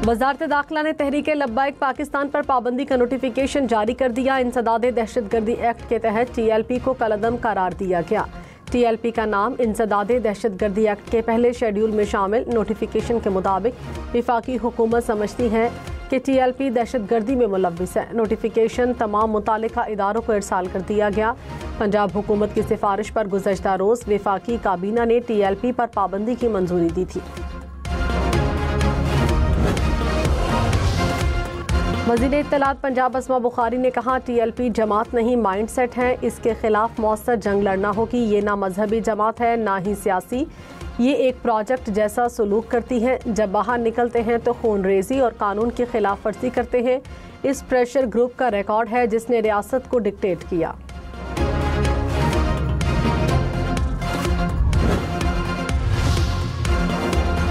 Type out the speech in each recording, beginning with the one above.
वजारत दाखिला ने तहरीके लब्बाइक पाकिस्तान पर पाबंदी का नोटिफिकेशन जारी कर दिया। इंसदादे दहशतगर्दी एक्ट के तहत TLP को कलअदम करार दिया गया। TLP का नाम इंसदादे दहशतगर्दी एक्ट के पहले शेड्यूल में शामिल नोटिफिकेशन के मुताबिक वफाकी हुकूमत समझती है कि TLP दहशतगर्दी में मुलव्विस है। नोटिफिकेशन तमाम मुतालिका इदारों को इरसाल कर दिया गया। पंजाब हुकूमत की सिफारिश पर गुज़श्ता रोज़ वफाकी काबीना ने TLP पर पाबंदी की मंजूरी दी थी। वज़ीर इत्तलात पंजाब अस्मा बुखारी ने कहा, TLP जमात नहीं माइंड सेट है, इसके खिलाफ मौसर जंग लड़ना होगी। ये ना मजहबी जमात है ना ही सियासी, ये एक प्रोजेक्ट जैसा सलूक करती है। जब बाहर निकलते हैं तो खून रेजी और कानून की खिलाफ वर्जी करते हैं। इस प्रेशर ग्रुप का रिकॉर्ड है जिसने रियासत को डिक्टेट किया।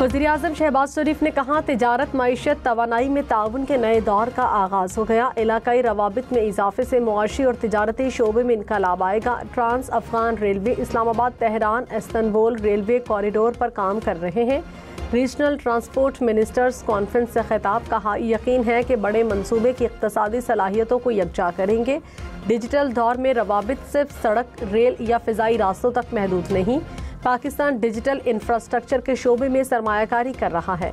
वज़ीर-ए-आज़म शहबाज शरीफ ने कहा, तिजारत, मईशत, तवानाई में ताउन के नए दौर का आगाज़ हो गया। इलाकाई रवाबित में इजाफे से मुआशी और तिजारती शोबे में इनकलाब आएगा। Trans Afghan railway Islamabad Tehran Istanbul railway corridor पर काम कर रहे हैं। रीजनल ट्रांसपोर्ट मिनिस्टर्स कॉन्फ्रेंस से खिताब, कहा, यकीन है कि बड़े मंसूबे की इक्तसादी सलाहियतों को यकजा करेंगे। डिजिटल दौर में रवाबित सिर्फ सड़क, रेल या फ़िज़ाई रास्तों तक महदूद नहीं। पाकिस्तान डिजिटल इंफ्रास्ट्रक्चर के शोबे में सरमायाकारी कर रहा है।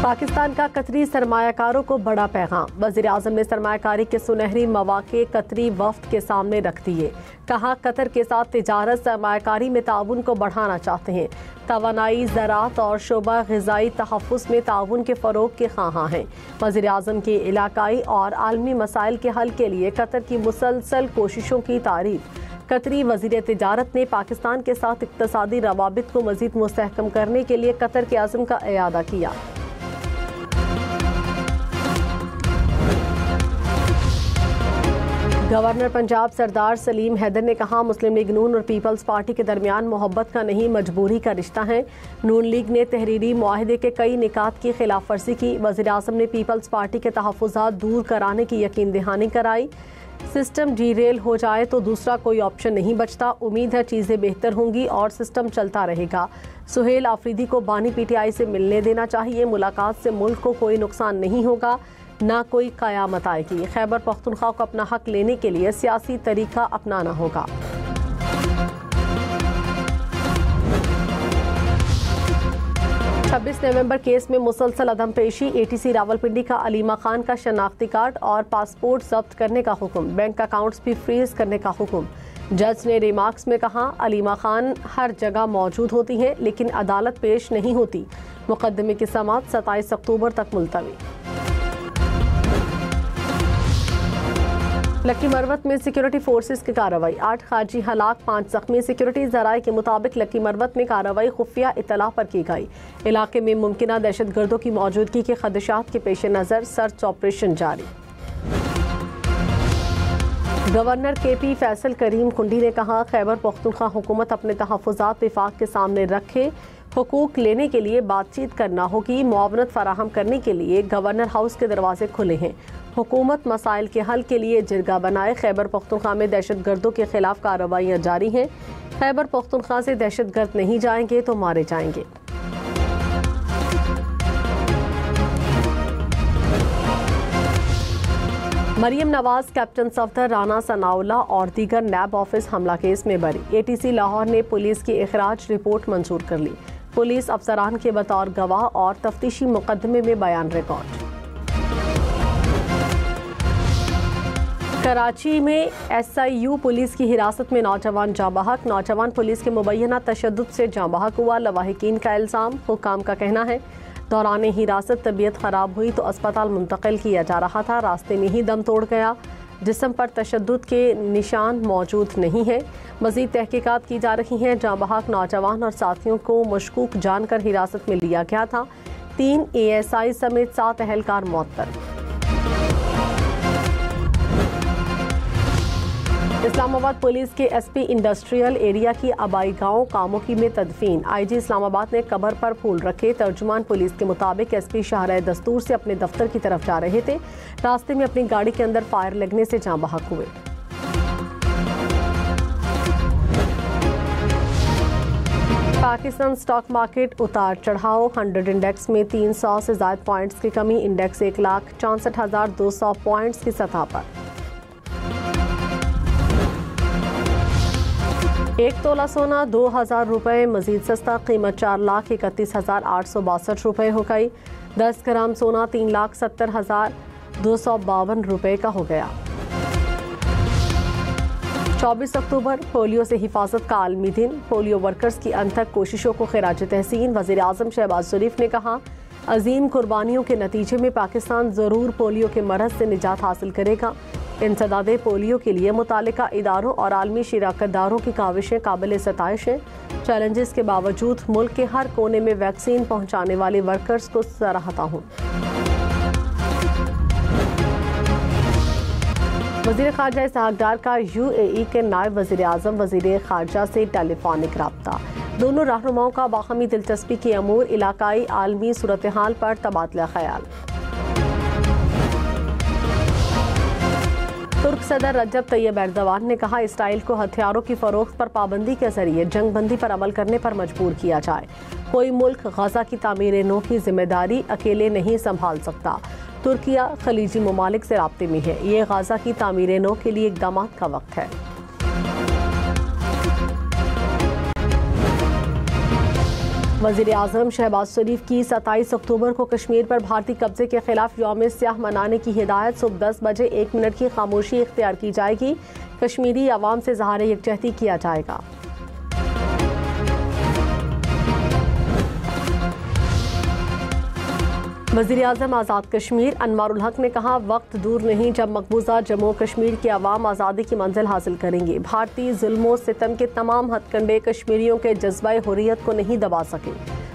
पाकिस्तान का कतरी सरमायाकारों को बड़ा पैगाम। वज़ीर-ए-आज़म ने सरमायाकारी के सुनहरी मौक़े कतरी वफ़द के सामने रख दिए। कहा, कतर के साथ तिजारत, सरमायाकारी में ताउन को बढ़ाना चाहते हैं। तवानाई, ज़राअत और शोबा ग़िज़ाई तहफ़्फ़ुज़ में ताउन के फ़रोग़ के ख़्वाहां हैं। वज़ीर-ए-आज़म की इलाकाई और आलमी मसाइल के हल के लिए कतर की मुसलसल कोशिशों की तारीफ़। कतरी वज़ीर तिजारत ने पाकिस्तान के साथ इक़्तिसादी रवाबित को मज़ीद मुस्तहकम करने के लिए कतर के अज़्म का इयादा किया। गवर्नर पंजाब सरदार सलीम हैदर ने कहा, मुस्लिम लीग नून और पीपल्स पार्टी के दरमियान मोहब्बत का नहीं मजबूरी का रिश्ता है। नून लीग ने तहरीरी मुआहदे के कई निकात की खिलाफ वर्जी की। वज़ीर-ए-आज़म ने पीपल्स पार्टी के तहफ़्फ़ुज़ात दूर कराने की यकीन दहानी कराई। सिस्टम डीरेल हो जाए तो दूसरा कोई ऑप्शन नहीं बचता। उम्मीद है चीज़ें बेहतर होंगी और सिस्टम चलता रहेगा। सुहेल आफरीदी को बानी PTI से मिलने देना चाहिए। मुलाकात से मुल्क को कोई नुकसान नहीं होगा, ना कोई क़यामत आएगी। खैबर पख्तूनख्वा को अपना हक लेने के लिए सियासी तरीका अपनाना होगा। नवंबर केस में मुसलसल अदम पेशी। ATC रावलपिंडी का अलीमा खान का शनाख्ती कार्ड और पासपोर्ट जब्त करने का हुक्म। बैंक अकाउंट्स भी फ्रीज करने का हुक्म। जज ने रिमार्क्स में कहा, अलीमा खान हर जगह मौजूद होती हैं लेकिन अदालत पेश नहीं होती। मुकदमे की समाअत 27 अक्टूबर तक मुलतवी। लक्की मरवत में सिक्योरिटी फोर्सेस की कार्रवाई। 8 खारजी हलाक, 5 जख्मी। सिक्योरिटी ज़राए के मुताबिक लक्की मरवत में कार्रवाई खुफिया इत्तला पर की गई। इलाके में मुमकिना दहशतगर्दों की मौजूदगी के खदशात के पेश नज़र सर्च ऑपरेशन जारी। गवर्नर KP फैसल करीम कुंडी ने कहा, खैबर पख्तूनख्वा हुकूमत अपने तहफ़्फ़ुज़ात विफाक के सामने रखे। हुकूक लेने के लिए बातचीत करना होगी। मुआवनत फराहम करने के लिए गवर्नर हाउस के दरवाजे खुले हैं। हुकूमत मसाइल के हल के लिए जिरगा बनाए। खैबर पख्तूनख्वा में दहशतगर्दों के खिलाफ कार्रवाइयाँ जारी हैं। खैबर पख्तूनख्वा से दहशतगर्द नहीं जाएंगे तो मारे जाएंगे। मरियम नवाज, कैप्टन सफदर, राना सनाउल्ला और दीगर नैब ऑफिस हमला केस में बरी। ATC लाहौर ने पुलिस की इखराज रिपोर्ट मंजूर कर ली। पुलिस अफसरान के बतौर गवाह और तफ्तीशी मुकदमे में बयान रिकॉर्ड। कराची में SIU पुलिस की हिरासत में नौजवान जाँ बहक। नौजवान पुलिस के मुबैना तशद्दुद से जाँ बहक हुआ। लवाहिकीन का इल्ज़ाम। हुक्काम का कहना है, दौरान हिरासत तबीयत ख़राब हुई तो अस्पताल मुंतकिल किया जा रहा था, रास्ते में ही दम तोड़ गया। जिस्म पर तशद्दुद के निशान मौजूद नहीं है। मज़ीद तहकीकात की जा रही हैं। जाँ बहक नौजवान और साथियों को मशकूक जानकर हिरासत में लिया गया था। 3 ASI समेत 7 अहलकार मुअत्तल। इस्लामाबाद पुलिस के SP इंडस्ट्रियल एरिया की आबाई गांव कामोकी में तदफीन। IG इस्लामाबाद ने कब्र पर फूल रखे। तर्जुमान पुलिस के मुताबिक SP शाहराह दस्तूर से अपने दफ्तर की तरफ जा रहे थे। रास्ते में अपनी गाड़ी के अंदर फायर लगने से जाँ बहक हुए। पाकिस्तान स्टॉक मार्केट उतार चढ़ाव, 100 इंडेक्स में 300 से ज्यादा पॉइंट्स की कमी, इंडेक्स 1,64,200 पॉइंट्स की सतह पर। 1 तोला सोना 2,000 रुपये मजीद सस्ता, कीमत 4,31,862 रुपये हो गई। 10 ग्राम सोना 3,70,252 रुपये का हो गया। 24 अक्टूबर पोलियो से हिफाजत का आलमी दिन, पोलियो वर्कर्स की अनथक कोशिशों को खिराज तहसीन। वज़ीर आज़म शहबाज शरीफ ने कहा, अजीम कुर्बानियों के नतीजे में पाकिस्तान ज़रूर पोलियो के मरज़ से निजात हासिल करेगा। इंसदादे पोलियो के लिए मुतालिका इदारों और आलमी शिराकतदारों की काविशें काबिल सताइश हैं। चैलेंजेस के बावजूद मुल्क के हर कोने में वैक्सीन पहुँचाने वाले वर्कर्स को सराहता हूँ। वज़ीर ख़ारजा इसहाक़ डार का UAE के नायब वज़ीर आज़म वज़ीर ख़ारजा से टेलीफोनिक रब्ता। दोनों रहनुमाओं का बाहमी दिलचस्पी के अमूर, इलाकाई आलमी सूरत हाल पर तबादला ख्याल। तुर्क सदर रजब तैयब एर्दोगान ने कहा, इसराइल को हथियारों की फरोख्त पर पाबंदी के जरिए जंग बंदी पर अमल करने पर मजबूर किया जाए। कोई मुल्क गजा की तामीर नौ की जिम्मेदारी अकेले नहीं संभाल सकता। तुर्किया खलीजी ममालिक से राब्ते में है। ये गजा की तामीर नौ के लिए इक़दाम का वक्त है। वज़ीर आज़म शहबाज शरीफ की 27 अक्टूबर को कश्मीर पर भारतीय कब्जे के खिलाफ यौम स्याह मनाने की हिदायत। सुबह 10 बजे 1 मिनट की खामोशी इख्तियार की जाएगी। कश्मीरी अवाम से ज़हार यकजहती किया जाएगा। वज़ीर आज़म आज़ाद कश्मीर अनवारुल हक ने कहा, वक्त दूर नहीं जब मकबूजा जम्मू कश्मीर के अवाम आज़ादी की मंजिल हासिल करेंगे। भारतीय जुल्मों सितम के तमाम हथकंडे कश्मीरियों के जज्बा हुर्रियत को नहीं दबा सके।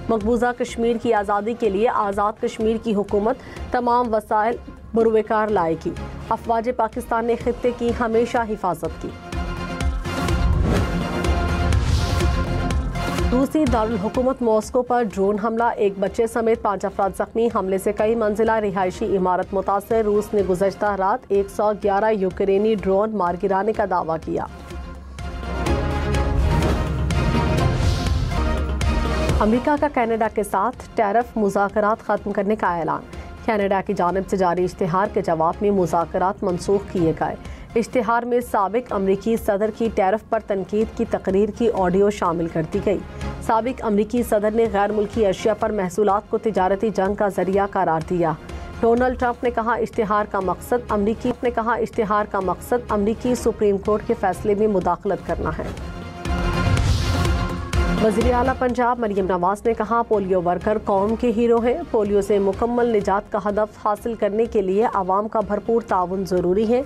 मकबूजा कश्मीर की आज़ादी के लिए आज़ाद कश्मीर की हुकूमत तमाम वसाइल बुरवेकार लाएगी। अफवाज पाकिस्तान ने खित्ते की हमेशा हिफाजत की। रूसी दारुल हुकूमत मॉस्को पर ड्रोन हमला, एक बच्चे समेत 5 अफराद जख्मी। हमले से कई मंजिला रिहायशी इमारत मुतासर। रूस ने गुज़श्ता रात 111 यूक्रेनी ड्रोन मार गिराने का दावा किया। अमेरिका का कनाडा के साथ टैरिफ मुज़ाकरात खत्म करने का ऐलान। कनाडा की जानिब से जारी इश्तिहार के जवाब में मुज़ाकरात मनसूख किए गए। इश्तिहार में साबिक अमरीकी सदर की टैरिफ पर तनकीद की तकरीर की ऑडियो शामिल कर दी गई। साबिक अमरीकी सदर ने गैर मुल्की अशिया पर महसूलात को तिजारती जंग का जरिया करार दिया। डोनाल्ड ट्रंप ने कहा, इश्तिहार का मकसद अमरीकी सुप्रीम कोर्ट के फैसले में मुदाखलत करना है। वज़ीर आला पंजाब मरियम नवाज ने कहा, पोलियो वर्कर कौम के हीरो हैं। पोलियो से मुकम्मल निजात का हदफ हासिल करने के लिए आवाम का भरपूर ताउन ज़रूरी है।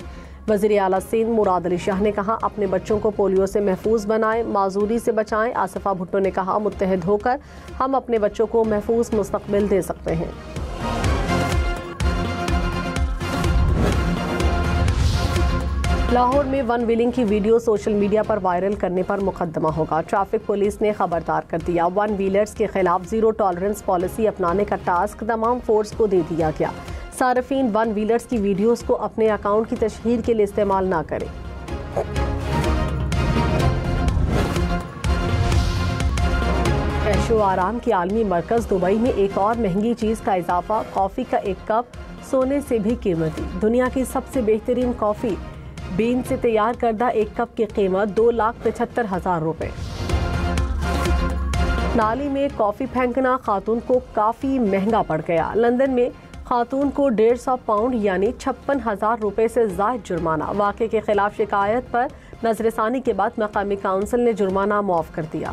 वज़ीर आला सिंध मुराद अली शाह ने कहा, अपने बच्चों को पोलियो से महफूज बनाएं, माजूरी से बचाएं। आसिफा भुट्टो ने कहा, मुत्तहिद होकर हम अपने बच्चों को महफूज मुस्तकबिल दे सकते हैं। लाहौर में वन व्हीलिंग की वीडियो सोशल मीडिया पर वायरल करने पर मुकदमा होगा। ट्रैफिक पुलिस ने खबरदार कर दिया। वन व्हीलर्स के खिलाफ जीरो टॉलरेंस पॉलिसी अपनाने का टास्क तमाम फोर्स को दे दिया गया। सार्फिन वन व्हीलर्स की वीडियोस को अपने अकाउंट की तशहीर के लिए इस्तेमाल ना करें। ऐशो आराम की आलमी मरकज दुबई में एक और महंगी चीज का इजाफा। कॉफी का एक कप सोने से भी कीमती। दुनिया की सबसे बेहतरीन कॉफी बीन से तैयार करदा एक कप की कीमत 2,75,000 रुपए। नाली में कॉफी फेंकना खातून को काफी महंगा पड़ गया। लंदन में खातून को 150 पाउंड यानी 56,000 रुपए से ज़ायद जुर्माना। वाक़े के खिलाफ शिकायत पर नजरसानी के बाद मकामी काउंसिल ने जुर्माना मुआफ कर दिया।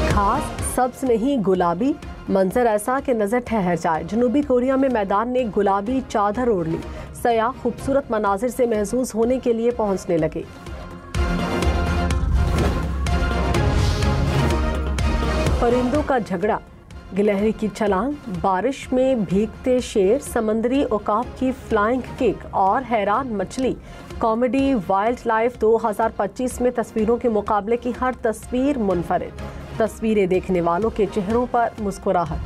घास सब्ज नहीं गुलाबी, मंजर ऐसा कि नजर ठहर जाए। जनूबी कोरिया में मैदान ने गुलाबी चादर ओढ़ ली। सयाह खूबसूरत मनाजिर से महसूस होने के लिए पहुंचने लगे। परिंदों का झगड़ा, गिलहरी की छलांग, बारिश में भीगते शेर, समंदरी उकाब की फ्लाइंग किक और हैरान मछली। कॉमेडी वाइल्ड लाइफ 2025 में तस्वीरों के मुकाबले की हर तस्वीर मुनफरिद। तस्वीरें देखने वालों के चेहरों पर मुस्कुराहट।